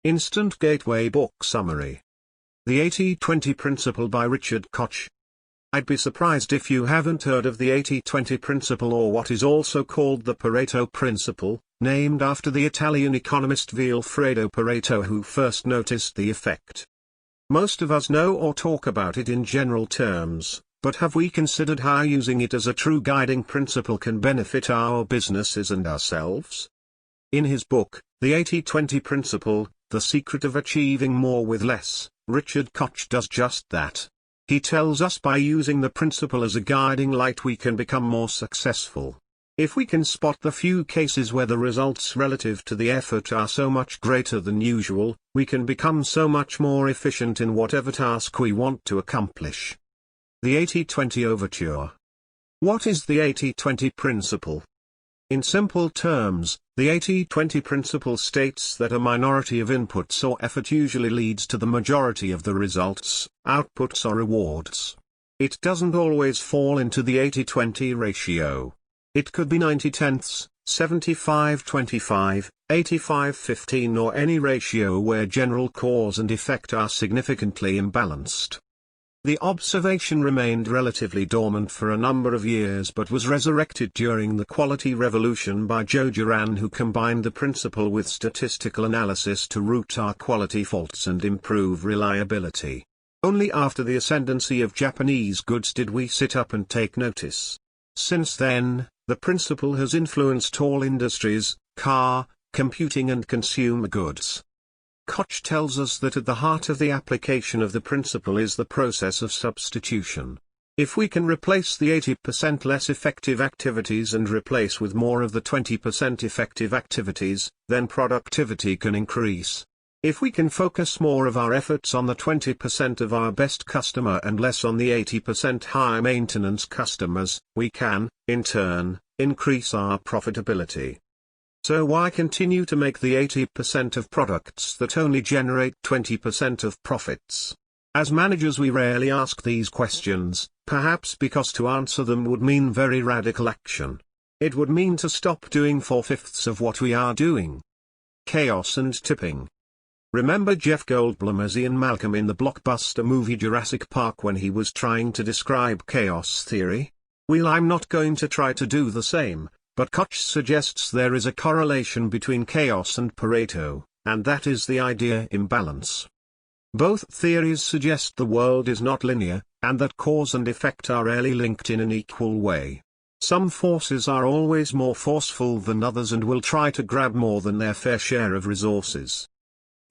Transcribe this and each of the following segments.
Instant Gateway Book Summary. The 80-20 Principle by Richard Koch. I'd be surprised if you haven't heard of the 80-20 Principle, or what is also called the Pareto Principle, named after the Italian economist Vilfredo Pareto, who first noticed the effect. Most of us know or talk about it in general terms, but have we considered how using it as a true guiding principle can benefit our businesses and ourselves? In his book, The 80-20 Principle, The Secret of Achieving More with Less, Richard Koch does just that. He tells us by using the principle as a guiding light we can become more successful. If we can spot the few cases where the results relative to the effort are so much greater than usual, we can become so much more efficient in whatever task we want to accomplish. The 80-20 Overture. What is the 80-20 Principle? In simple terms, the 80-20 principle states that a minority of inputs or effort usually leads to the majority of the results, outputs or rewards. It doesn't always fall into the 80-20 ratio. It could be 90/10, 75/25, 85/15, or any ratio where general cause and effect are significantly imbalanced. The observation remained relatively dormant for a number of years but was resurrected during the quality revolution by Joe Juran, who combined the principle with statistical analysis to root our quality faults and improve reliability. Only after the ascendancy of Japanese goods did we sit up and take notice. Since then, the principle has influenced all industries: car, computing and consumer goods. Koch tells us that at the heart of the application of the principle is the process of substitution. If we can replace the 80% less effective activities and replace with more of the 20% effective activities, then productivity can increase. If we can focus more of our efforts on the 20% of our best customer and less on the 80% high maintenance customers, we can, in turn, increase our profitability. So why continue to make the 80% of products that only generate 20% of profits? As managers we rarely ask these questions, perhaps because to answer them would mean very radical action. It would mean to stop doing 4/5 of what we are doing. Chaos and tipping. Remember Jeff Goldblum as Ian Malcolm in the blockbuster movie Jurassic Park when he was trying to describe chaos theory? Well, I'm not going to try to do the same. But Koch suggests there is a correlation between chaos and Pareto, and that is the idea imbalance. Both theories suggest the world is not linear, and that cause and effect are rarely linked in an equal way. Some forces are always more forceful than others and will try to grab more than their fair share of resources.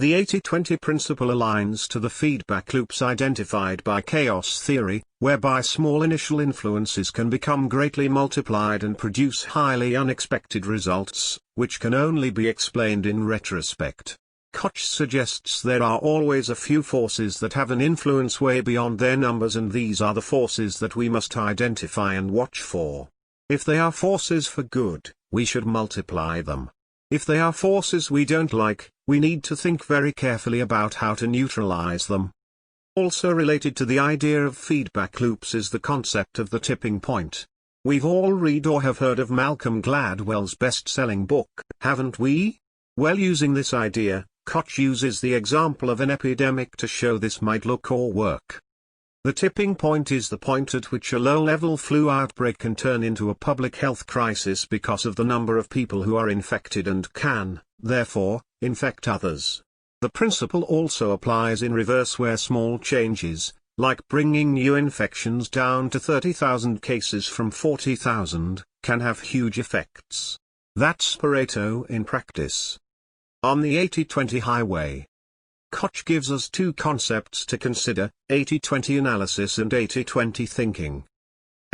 The 80-20 principle aligns to the feedback loops identified by chaos theory, whereby small initial influences can become greatly multiplied and produce highly unexpected results, which can only be explained in retrospect. Koch suggests there are always a few forces that have an influence way beyond their numbers, and these are the forces that we must identify and watch for. If they are forces for good, we should multiply them. If they are forces we don't like, we need to think very carefully about how to neutralize them. Also related to the idea of feedback loops is the concept of the tipping point. We've all read or have heard of Malcolm Gladwell's best-selling book, haven't we? Well, using this idea, Koch uses the example of an epidemic to show this might look or work. The tipping point is the point at which a low-level flu outbreak can turn into a public health crisis because of the number of people who are infected and can, therefore, infect others. The principle also applies in reverse, where small changes, like bringing new infections down to 30,000 cases from 40,000, can have huge effects. That's Pareto in practice. On the 80-20 highway, Koch gives us two concepts to consider: 80-20 analysis and 80-20 thinking.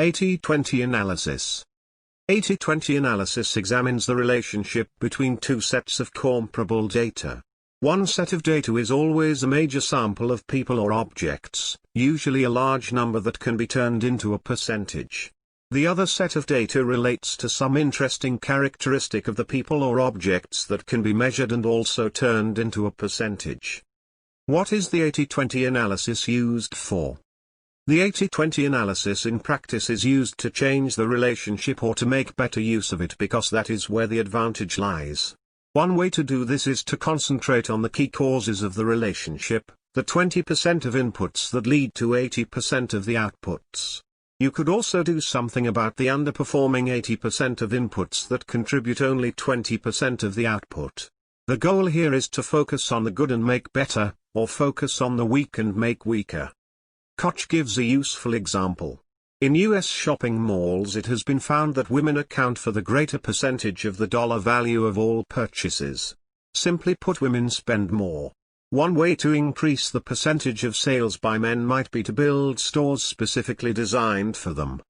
80-20 analysis. 80-20 analysis examines the relationship between two sets of comparable data. One set of data is always a major sample of people or objects, usually a large number that can be turned into a percentage. The other set of data relates to some interesting characteristic of the people or objects that can be measured and also turned into a percentage. What is the 80-20 analysis used for? The 80-20 analysis in practice is used to change the relationship or to make better use of it, because that is where the advantage lies. One way to do this is to concentrate on the key causes of the relationship, the 20% of inputs that lead to 80% of the outputs. You could also do something about the underperforming 80% of inputs that contribute only 20% of the output. The goal here is to focus on the good and make better, or focus on the weak and make weaker. Koch gives a useful example. In US shopping malls, it has been found that women account for the greater percentage of the dollar value of all purchases. Simply put, women spend more. One way to increase the percentage of sales by men might be to build stores specifically designed for them.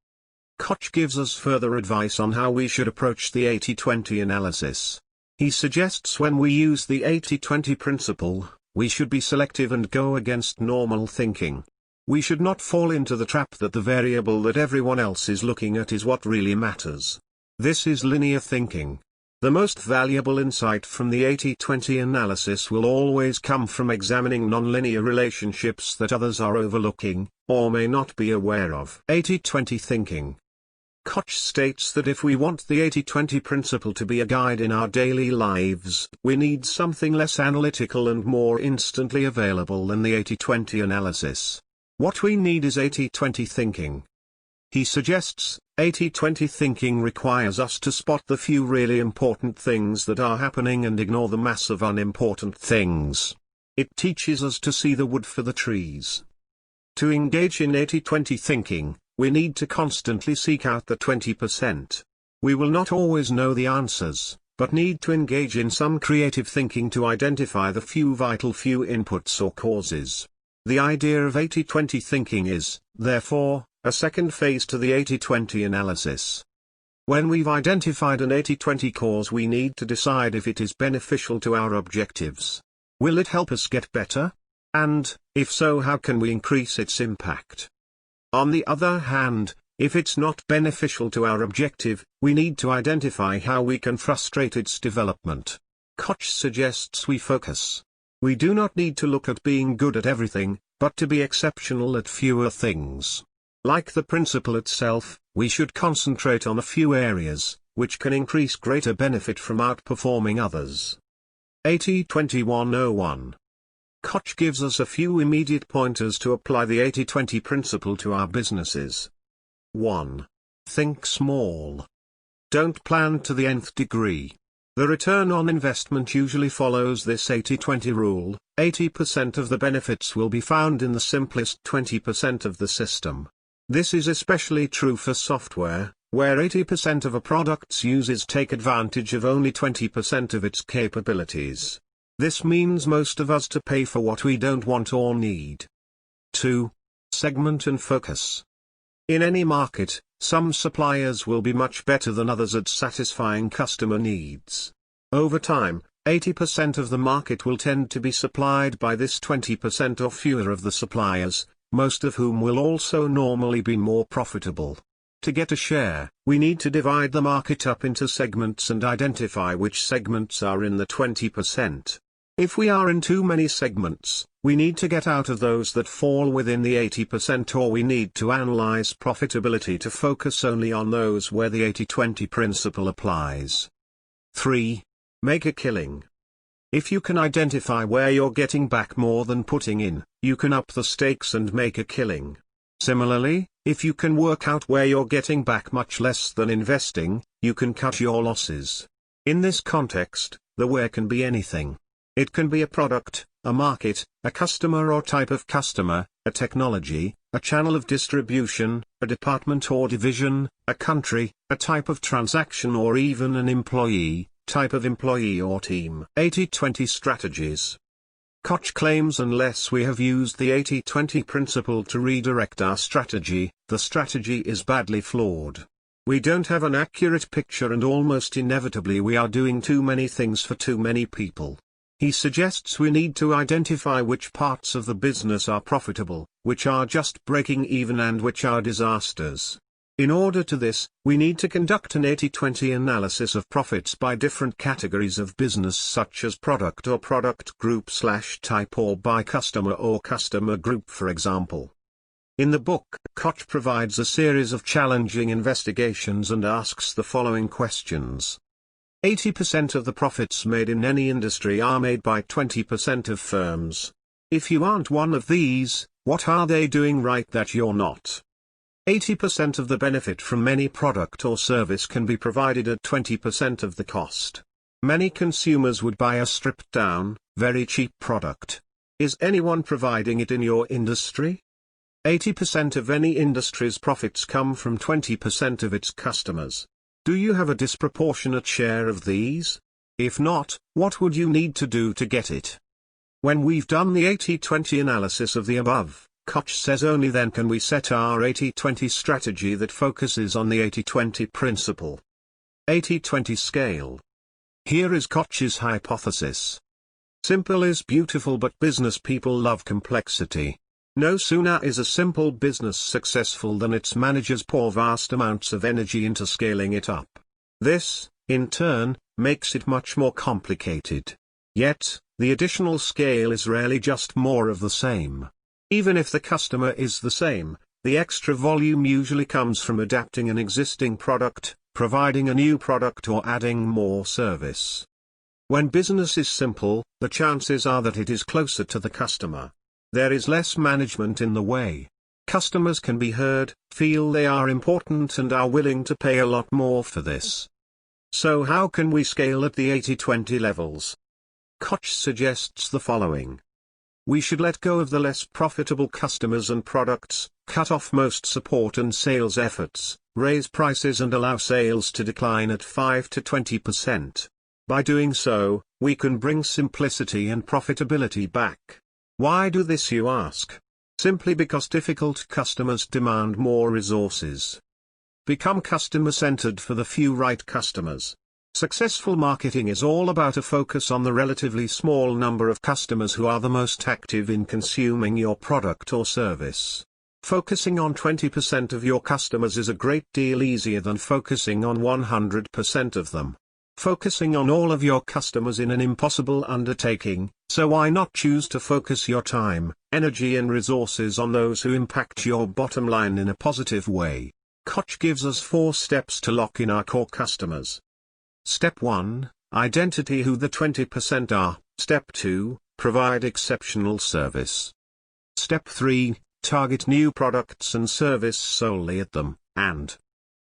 Koch gives us further advice on how we should approach the 80-20 analysis. He suggests when we use the 80-20 principle, we should be selective and go against normal thinking. We should not fall into the trap that the variable that everyone else is looking at is what really matters. This is linear thinking. The most valuable insight from the 80-20 analysis will always come from examining nonlinear relationships that others are overlooking, or may not be aware of. 80-20 thinking. Koch states that if we want the 80-20 principle to be a guide in our daily lives, we need something less analytical and more instantly available than the 80-20 analysis. What we need is 80-20 thinking. He suggests, 80-20 thinking requires us to spot the few really important things that are happening and ignore the mass of unimportant things. It teaches us to see the wood for the trees. To engage in 80-20 thinking, we need to constantly seek out the 20%. We will not always know the answers, but need to engage in some creative thinking to identify the few inputs or causes. The idea of 80-20 thinking is, therefore, a second phase to the 80-20 analysis. When we've identified an 80-20 cause, we need to decide if it is beneficial to our objectives. Will it help us get better? And, if so, how can we increase its impact? On the other hand, if it's not beneficial to our objective, we need to identify how we can frustrate its development. Koch suggests we focus. We do not need to look at being good at everything, but to be exceptional at fewer things. Like the principle itself, we should concentrate on a few areas, which can increase greater benefit from outperforming others. 80-20-101. Koch gives us a few immediate pointers to apply the 80-20 principle to our businesses. 1. Think small. Don't plan to the nth degree. The return on investment usually follows this 80-20 rule. 80% of the benefits will be found in the simplest 20% of the system. This is especially true for software, where 80% of a product's users take advantage of only 20% of its capabilities. This means most of us to pay for what we don't want or need. 2. Segment and focus. In any market, some suppliers will be much better than others at satisfying customer needs. Over time, 80% of the market will tend to be supplied by this 20% or fewer of the suppliers, most of whom will also normally be more profitable. To get a share, we need to divide the market up into segments and identify which segments are in the 20%. If we are in too many segments, we need to get out of those that fall within the 80%, or we need to analyze profitability to focus only on those where the 80-20 principle applies. 3. Make a killing. If you can identify where you're getting back more than putting in, you can up the stakes and make a killing. Similarly, if you can work out where you're getting back much less than investing, you can cut your losses. In this context, the where can be anything. It can be a product, a market, a customer or type of customer, a technology, a channel of distribution, a department or division, a country, a type of transaction, or even an employee, type of employee or team. 80-20 strategies. Koch claims unless we have used the 80-20 principle to redirect our strategy, the strategy is badly flawed. We don't have an accurate picture, and almost inevitably we are doing too many things for too many people. He suggests we need to identify which parts of the business are profitable, which are just breaking even, and which are disasters. In order to this, we need to conduct an 80-20 analysis of profits by different categories of business, such as product or product group / type, or by customer or customer group, for example. In the book, Koch provides a series of challenging investigations and asks the following questions. 80% of the profits made in any industry are made by 20% of firms. If you aren't one of these, what are they doing right that you're not? 80% of the benefit from any product or service can be provided at 20% of the cost. Many consumers would buy a stripped-down, very cheap product. Is anyone providing it in your industry? 80% of any industry's profits come from 20% of its customers. Do you have a disproportionate share of these? If not, what would you need to do to get it? When we've done the 80-20 analysis of the above, Koch says only then can we set our 80-20 strategy that focuses on the 80-20 principle. 80-20 scale. Here is Koch's hypothesis. Simple is beautiful, but business people love complexity. No sooner is a simple business successful than its managers pour vast amounts of energy into scaling it up. This, in turn, makes it much more complicated. Yet, the additional scale is rarely just more of the same. Even if the customer is the same, the extra volume usually comes from adapting an existing product, providing a new product, or adding more service. When business is simple, the chances are that it is closer to the customer. There is less management in the way. Customers can be heard, feel they are important, and are willing to pay a lot more for this. So how can we scale at the 80-20 levels? Koch suggests the following. We should let go of the less profitable customers and products, cut off most support and sales efforts, raise prices and allow sales to decline at 5 to 20%. By doing so, we can bring simplicity and profitability back. Why do this, you ask? Simply because difficult customers demand more resources. Become customer-centered for the few right customers. Successful marketing is all about a focus on the relatively small number of customers who are the most active in consuming your product or service. Focusing on 20% of your customers is a great deal easier than focusing on 100% of them. Focusing on all of your customers is an impossible undertaking, so why not choose to focus your time, energy and resources on those who impact your bottom line in a positive way? Koch gives us 4 steps to lock in our core customers. Step 1, identify who the 20% are. Step 2, provide exceptional service. Step 3, target new products and service solely at them, and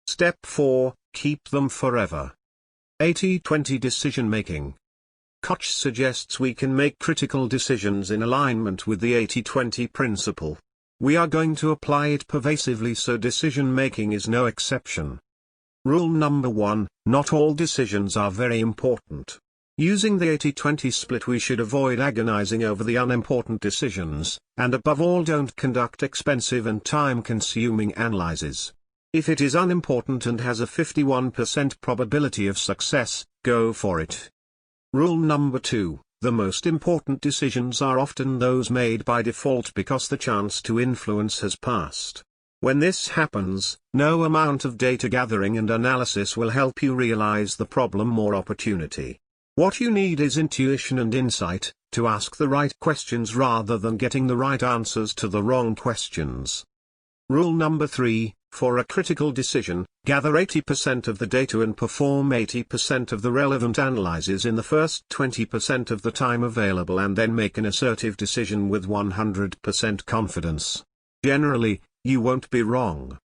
Step 4, keep them forever. 80-20 decision making. Koch suggests we can make critical decisions in alignment with the 80-20 principle. We are going to apply it pervasively, so decision making is no exception. Rule number 1, not all decisions are very important. Using the 80-20 split, we should avoid agonizing over the unimportant decisions, and above all don't conduct expensive and time-consuming analyses. If it is unimportant and has a 51% probability of success, go for it. Rule number 2, the most important decisions are often those made by default because the chance to influence has passed. When this happens, no amount of data gathering and analysis will help you realize the problem or opportunity. What you need is intuition and insight, to ask the right questions rather than getting the right answers to the wrong questions. Rule number 3, for a critical decision, gather 80% of the data and perform 80% of the relevant analyses in the first 20% of the time available, and then make an assertive decision with 100% confidence. Generally, you won't be wrong.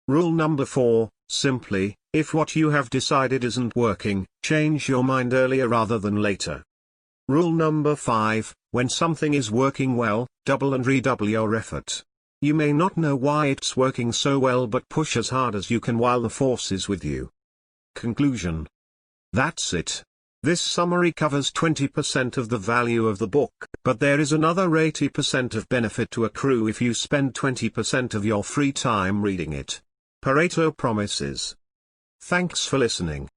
Rule number 4, simply, if what you have decided isn't working, change your mind earlier rather than later. Rule number 5, when something is working well, double and redouble your effort. You may not know why it's working so well, but push as hard as you can while the force is with you. Conclusion. That's it. This summary covers 20% of the value of the book, but there is another 80% of benefit to accrue if you spend 20% of your free time reading it. Pareto promises. Thanks for listening.